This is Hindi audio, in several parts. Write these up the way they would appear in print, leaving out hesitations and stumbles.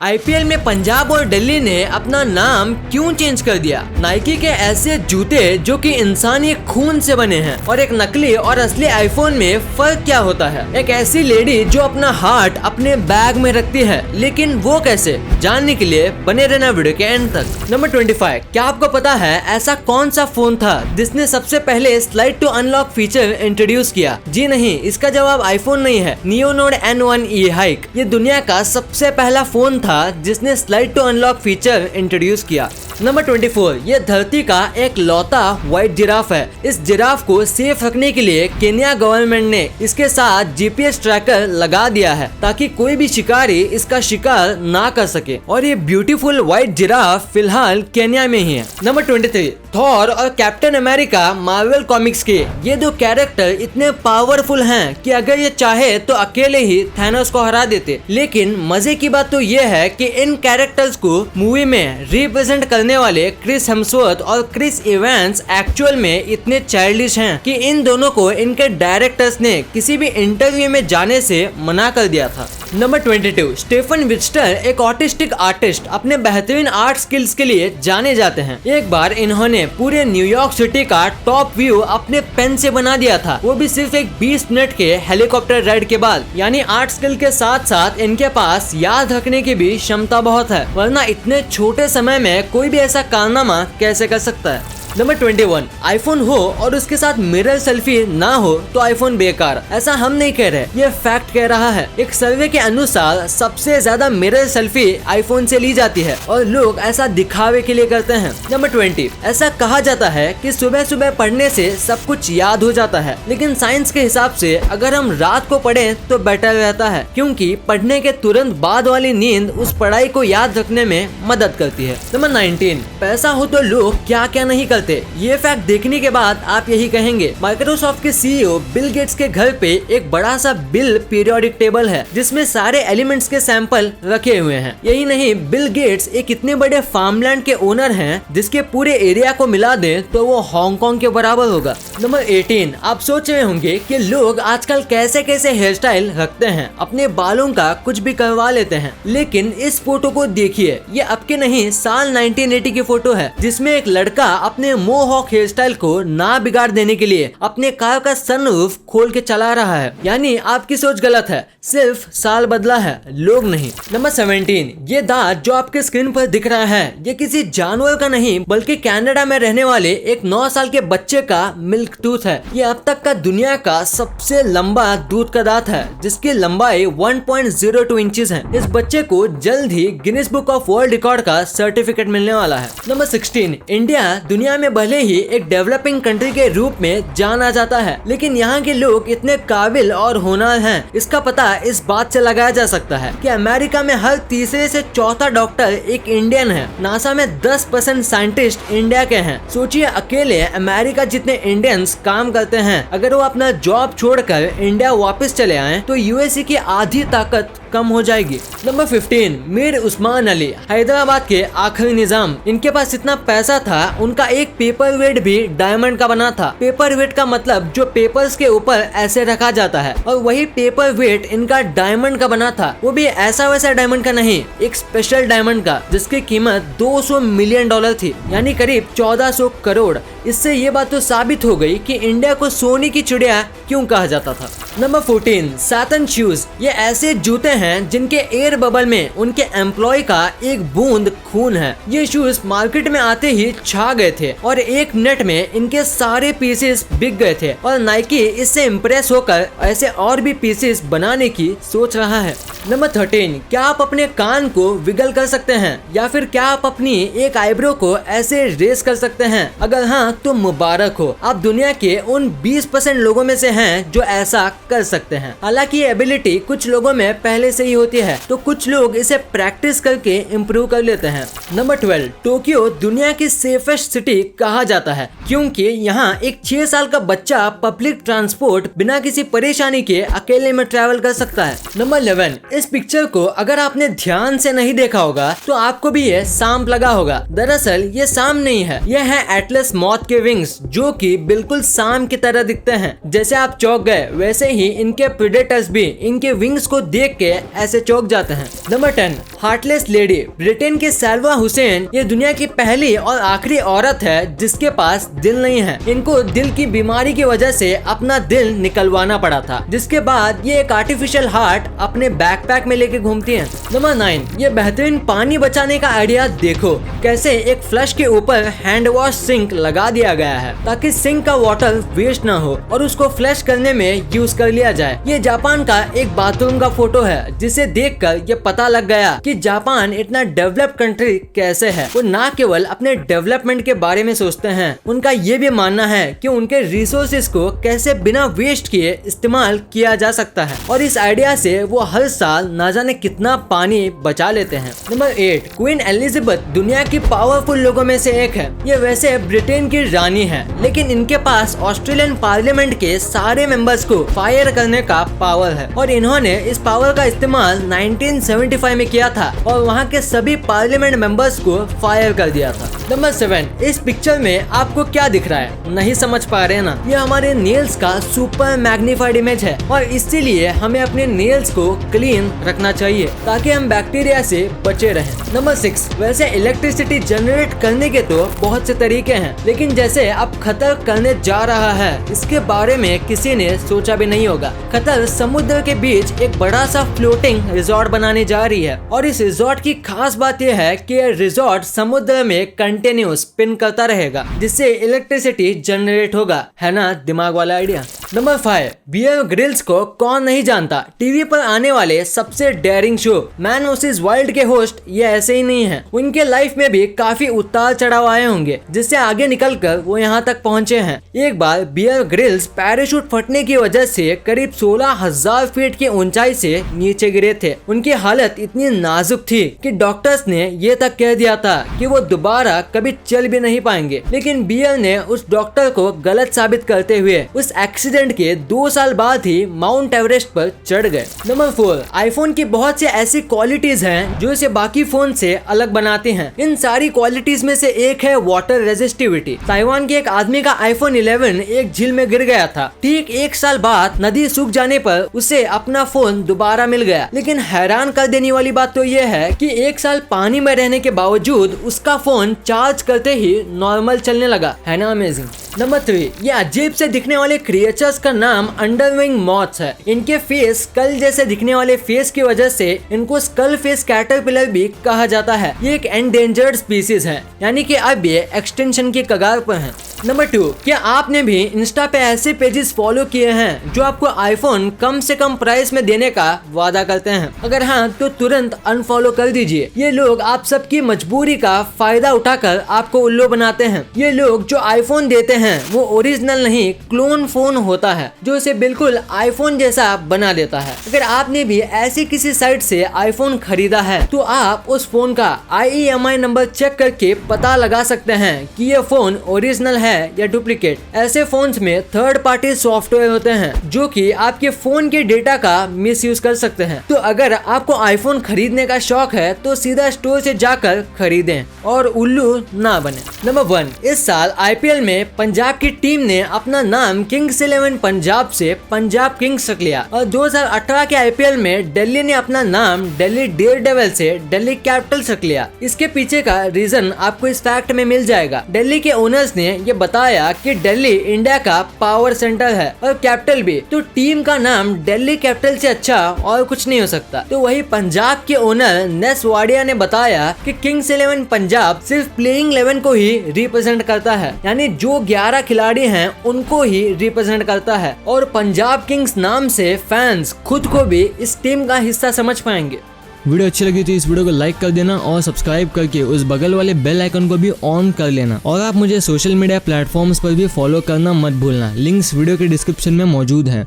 आईपीएल में पंजाब और दिल्ली ने अपना नाम क्यों चेंज कर दिया? नाइकी के ऐसे जूते जो कि इंसानी खून से बने हैं और एक नकली और असली आईफोन में फर्क क्या होता है? एक ऐसी लेडी जो अपना हार्ट अपने बैग में रखती है, लेकिन वो कैसे? जानने के लिए बने रहना वीडियो के एंड तक। नंबर 25, क्या आपको पता है ऐसा कौन सा फोन था जिसने सबसे पहले slide to unlock feature introduce किया? जी नहीं, इसका जवाब आईफोन नहीं है, नियो नोड N1e हाइक। ये दुनिया का सबसे पहला फोन था जिसने slide to unlock feature introduce किया। नंबर 24, ये धरती का एक लौता व्हाइट जिराफ है। इस जिराफ को सेफ रखने के लिए केन्या गवर्नमेंट ने इसके साथ जीपीएस ट्रैकर लगा दिया है ताकि कोई भी शिकारी इसका शिकार ना कर सके, और ये ब्यूटीफुल व्हाइट जिराफ फिलहाल केन्या में ही है। नंबर 23, थॉर और कैप्टन अमेरिका मार्वल कॉमिक्स के ये दो कैरेक्टर इतने पावरफुल हैं कि अगर ये चाहे तो अकेले ही थैनोस को हरा देते। लेकिन मजे की बात तो ये है कि इन कैरेक्टर्स को मूवी में रिप्रेजेंट करने वाले क्रिस हेम्सवर्थ और क्रिस इवेंस एक्चुअल में इतने चाइल्डिश हैं कि इन दोनों को इनके डायरेक्टर्स ने किसी भी इंटरव्यू में जाने से मना कर दिया था। नंबर 22, स्टेफन विस्टर एक ऑटिस्टिक आर्टिस्ट अपने बेहतरीन आर्ट स्किल्स के लिए जाने जाते हैं। एक बार इन्होंने पूरे न्यूयॉर्क सिटी का टॉप व्यू अपने पेन से बना दिया था, वो भी सिर्फ एक 20 मिनट के हेलीकॉप्टर राइड के बाद। यानी आर्ट स्किल के साथ साथ इनके पास याद रखने की भी क्षमता बहुत है, वरना इतने छोटे समय में कोई भी ऐसा कारनामा कैसे कर सकता है। नंबर 21, आईफोन हो और उसके साथ मिरर सेल्फी ना हो तो आईफोन बेकार। ऐसा हम नहीं कह रहे, ये फैक्ट कह रहा है। एक सर्वे के अनुसार सबसे ज्यादा मिरर सेल्फी आईफोन से ली जाती है और लोग ऐसा दिखावे के लिए करते हैं। नंबर 20, ऐसा कहा जाता है कि सुबह सुबह पढ़ने से सब कुछ याद हो जाता है, लेकिन साइंस के हिसाब से अगर हम रात को पढ़ें तो बेटर रहता है, क्योंकि पढ़ने के तुरंत बाद वाली नींद उस पढ़ाई को याद रखने में मदद करती है। नंबर 19, पैसा हो तो लोग क्या क्या नहीं करते। ये फैक्ट देखने के बाद आप यही कहेंगे। माइक्रोसॉफ्ट के सीईओ बिल गेट्स के घर पे एक बड़ा सा बिल पीरियोडिक टेबल है जिसमें सारे एलिमेंट्स के सैंपल रखे हुए हैं। यही नहीं, बिल गेट्स एक इतने बड़े फार्मलैंड के ओनर हैं जिसके पूरे एरिया को मिला दे तो वो हांगकांग के बराबर होगा। नंबर 18, आप सोच रहे होंगे कि लोग आजकल कैसे कैसे हेयर स्टाइल रखते हैं, अपने बालों का कुछ भी करवा लेते हैं, लेकिन इस फोटो को देखिए। ये अब के नहीं, साल 1980 की फोटो है जिसमें एक लड़का अपने मोहॉक हेयर स्टाइल को ना बिगाड़ देने के लिए अपने कार का सनरूफ खोल के चला रहा है। यानी आपकी सोच गलत है, सिर्फ साल बदला है, लोग नहीं। नंबर 17, ये दांत जो आपके स्क्रीन पर दिख रहा है ये किसी जानवर का नहीं बल्कि कनाडा में रहने वाले एक 9 साल के बच्चे का मिल्क टूथ है। ये अब तक का दुनिया का सबसे लंबा दूध का दांत है जिसकी लंबाई 1.02 इंचेस है। इस बच्चे को जल्द ही Guinness Book of World Record का सर्टिफिकेट मिलने वाला है। नंबर 16, इंडिया दुनिया में भले ही एक डेवलपिंग कंट्री के रूप में जाना जाता है, लेकिन यहाँ के लोग इतने काबिल और होनहार हैं, इसका पता इस बात से लगाया जा सकता है कि अमेरिका में हर तीसरे से चौथा डॉक्टर एक इंडियन है। नासा में 10% साइंटिस्ट इंडिया के हैं। सोचिए, अकेले अमेरिका जितने इंडियंस काम करते हैं, अगर वो अपना जॉब छोड़कर इंडिया वापस चले आए तो यूएसए की आधी ताकत कम हो जाएगी। नंबर 15, मीर उस्मान अली, हैदराबाद के आखिरी निजाम। इनके पास इतना पैसा था, उनका एक पेपर वेट भी डायमंड का बना था। पेपर वेट का मतलब जो पेपर्स के ऊपर ऐसे रखा जाता है, और वही पेपर वेट इनका डायमंड का बना था। वो भी ऐसा वैसा डायमंड का नहीं, एक स्पेशल डायमंड का जिसकी कीमत $200 मिलियन थी, यानी करीब 1400 करोड़। इससे ये बात तो साबित हो गई कि इंडिया को सोने की चिड़िया क्यों कहा जाता था। नंबर 14, सातन शूज, ये ऐसे जूते हैं जिनके एयर बबल में उनके एम्प्लॉय का एक बूंद खून है। ये शूज मार्केट में आते ही छा गए थे और एक मिनट में इनके सारे पीसेस बिक गए थे, और नाइकी इससे इम्प्रेस होकर ऐसे और भी पीसेस बनाने की सोच रहा है। नंबर 13, क्या आप अपने कान को विगल कर सकते हैं, या फिर क्या आप अपनी एक आईब्रो को ऐसे रेस कर सकते हैं? अगर हाँ तो मुबारक हो, आप दुनिया के उन 20% लोगों में से हैं जो ऐसा कर सकते हैं। हालांकि ये एबिलिटी कुछ लोगों में पहले से ही होती है, तो कुछ लोग इसे प्रैक्टिस करके इम्प्रूव कर लेते हैं। नंबर 12, टोक्यो दुनिया की सेफेस्ट सिटी कहा जाता है क्योंकि यहाँ एक 6 साल का बच्चा पब्लिक ट्रांसपोर्ट बिना किसी परेशानी के अकेले में ट्रैवल कर सकता है। नंबर 11, इस पिक्चर को अगर आपने ध्यान से नहीं देखा होगा तो आपको भी ये सांप लगा होगा। दरअसल ये सांप नहीं है, ये है एटलस मॉथ के विंग्स, जो कि बिल्कुल सांप की तरह दिखते हैं। जैसे आप चौंक गए, वैसे ही इनके प्रेडेटर्स भी इनके विंग्स को देख के ऐसे चौंक जाते हैं। Number 10, heartless lady. ब्रिटेन की सालवा हुसैन ये दुनिया की पहली और आखिरी औरत है जिसके पास दिल नहीं है। इनको दिल की बीमारी की वजह से अपना दिल निकलवाना पड़ा था, जिसके बाद ये एक आर्टिफिशियल हार्ट अपने बैकपैक में लेके घूमती हैं। नंबर 9, ये बेहतरीन पानी बचाने का आइडिया देखो, कैसे एक फ्लश के ऊपर हैंड वॉश सिंक लगा दिया गया है ताकि सिंक का वाटर वेस्ट ना हो और उसको फ्लश करने में यूज कर लिया जाए। ये जापान का एक बाथरूम का फोटो है जिसे देखकर ये पता लग गया कि जापान इतना डेवलप्ड कंट्री कैसे है। वो ना केवल अपने डेवलपमेंट के बारे में सोचते हैं, उनका ये भी मानना है कि उनके रिसोर्सेज को कैसे बिना वेस्ट किए इस्तेमाल किया जा सकता है, और इस आइडिया से वो हर साल ना जाने कितना पानी बचा लेते हैं। नंबर 8, क्वीन एलिजाबेथ दुनिया की पावरफुल लोगों में से एक है। ये वैसे ब्रिटेन की रानी है, लेकिन इनके पास ऑस्ट्रेलियन पार्लियामेंट के सारे मेंबर्स को फायर करने का पावर है, और इन्होंने इस पावर का इस्तेमाल 1975 में किया था और वहाँ के सभी पार्लियामेंट मेंबर्स को फायर कर दिया था। नंबर 7, इस पिक्चर में आपको क्या दिख रहा है? नहीं समझ पा रहे ना? ये हमारे नेल्स का सुपर मैग्नीफाइड इमेज है और इसीलिए हमें अपने नेल्स को क्लीन रखना चाहिए ताकि हम बैक्टीरिया से बचे रहें। नंबर 6, वैसे इलेक्ट्रिसिटी जनरेट करने के तो बहुत से तरीके हैं, लेकिन जैसे अब कतर करने जा रहा है इसके बारे में किसी ने सोचा भी नहीं होगा। कतर समुद्र के बीच एक बड़ा सा फ्लोटिंग रिजॉर्ट बनाने जा रही है, और इस रिजॉर्ट की खास बात यह है कि यह रिजॉर्ट समुद्र में कंटिन्यूस स्पिन करता रहेगा जिससे इलेक्ट्रिसिटी जनरेट होगा। है ना दिमाग वाला आइडिया? नंबर 5, बियर ग्रिल्स को कौन नहीं जानता। टीवी पर आने वाले सबसे daring show Man versus Wild के होस्ट ये ऐसे ही नहीं है। उनके लाइफ में भी काफी उतार चढ़ाव आए होंगे जिससे आगे निकलकर वो यहाँ तक पहुँचे हैं। एक बार बियर ग्रिल्स पैराशूट फटने की वजह से करीब 16,000 फीट की ऊंचाई से नीचे गिरे थे। उनकी हालत इतनी नाजुक थी कि डॉक्टर्स ने ये तक कह दिया था कि वो दोबारा कभी चल भी नहीं पाएंगे, लेकिन बियर ने उस डॉक्टर को गलत साबित करते हुए उस एक्सीडेंट के 2 साल बाद ही माउंट एवरेस्ट पर चढ़ गए। नंबर 4, आईफोन की बहुत सी ऐसी क्वालिटीज हैं जो इसे बाकी फोन से अलग बनाती हैं। इन सारी क्वालिटीज में से एक है वाटर रेजिस्टिविटी। ताइवान के एक आदमी का आईफोन 11 एक झील में गिर गया था। ठीक 1 साल बाद नदी सूख जाने पर उसे अपना फोन दोबारा मिल गया, लेकिन हैरान कर देने वाली बात तो यह है कि 1 साल पानी में रहने के बावजूद उसका फोन चार्ज करते ही नॉर्मल चलने लगा। है ना अमेजिंग? नंबर 3, ये अजीब से दिखने वाले क्रिएचर्स का नाम अंडरविंग मॉथ्स है। इनके फेस स्कल जैसे दिखने वाले फेस की वजह से इनको स्कल फेस कैटरपिलर भी कहा जाता है। ये एक एंडेंजर्ड स्पीसीज है, यानी कि अब ये एक्सटेंशन की कगार पर है। नंबर 2, क्या आपने भी इंस्टा पे ऐसे पेजेस फॉलो किए हैं जो आपको आईफोन कम से कम प्राइस में देने का वादा करते हैं? अगर हाँ तो तुरंत अनफॉलो कर दीजिए। ये लोग आप सबकी मजबूरी का फायदा उठाकर आपको उल्लू बनाते हैं। ये लोग जो आईफोन देते हैं वो ओरिजिनल नहीं क्लोन फोन होता है जो इसे बिल्कुल आईफोन जैसा बना देता है। अगर आपने भी ऐसी किसी साइट से आईफोन खरीदा है तो आप उस फोन का IEMI नंबर चेक करके पता लगा सकते हैं कि ये फोन ओरिजिनल है या डुप्लीकेट। ऐसे फोन्स में थर्ड पार्टी सॉफ्टवेयर होते हैं जो कि आपके फोन के डेटा का मिसयूज कर सकते हैं। तो अगर आपको आईफोन खरीदने का शौक है तो सीधा स्टोर से जाकर खरीदें और उल्लू ना बने। नंबर 1, इस साल IPL में पंजाब की टीम ने अपना नाम किंग्स 11 पंजाब से पंजाब किंग्स रख लिया, और 2018 के IPL में दिल्ली ने अपना नाम दिल्ली डेयरडेविल से दिल्ली कैपिटल्स रख लिया। इसके पीछे का रीजन आपको इस फैक्ट में मिल जाएगा। दिल्ली के ओनर्स ने ये बताया कि दिल्ली इंडिया का पावर सेंटर है और कैपिटल भी, तो टीम का नाम दिल्ली कैपिटल से अच्छा और कुछ नहीं हो सकता। तो वही पंजाब के ओनर नेस वाडिया ने बताया कि किंग्स 11 पंजाब सिर्फ प्लेइंग 11 को ही रिप्रेजेंट करता है, यानी जो 11 खिलाड़ी हैं उनको ही रिप्रेजेंट करता है, और पंजाब किंग्स नाम से फैंस खुद को भी इस टीम का हिस्सा समझ पाएंगे। वीडियो अच्छी लगी तो इस वीडियो को लाइक कर देना और सब्सक्राइब करके उस बगल वाले बेल आइकन को भी ऑन कर लेना, और आप मुझे सोशल मीडिया प्लेटफॉर्म्स पर भी फॉलो करना मत भूलना। लिंक्स वीडियो के डिस्क्रिप्शन में मौजूद हैं।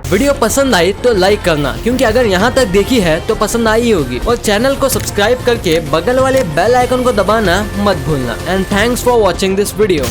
वीडियो पसंद आई तो लाइक करना, क्योंकि अगर यहाँ तक देखी है तो पसंद आई होगी, और चैनल को सब्सक्राइब करके बगल वाले बेल आइकन को दबाना मत भूलना। And thanks for watching this video.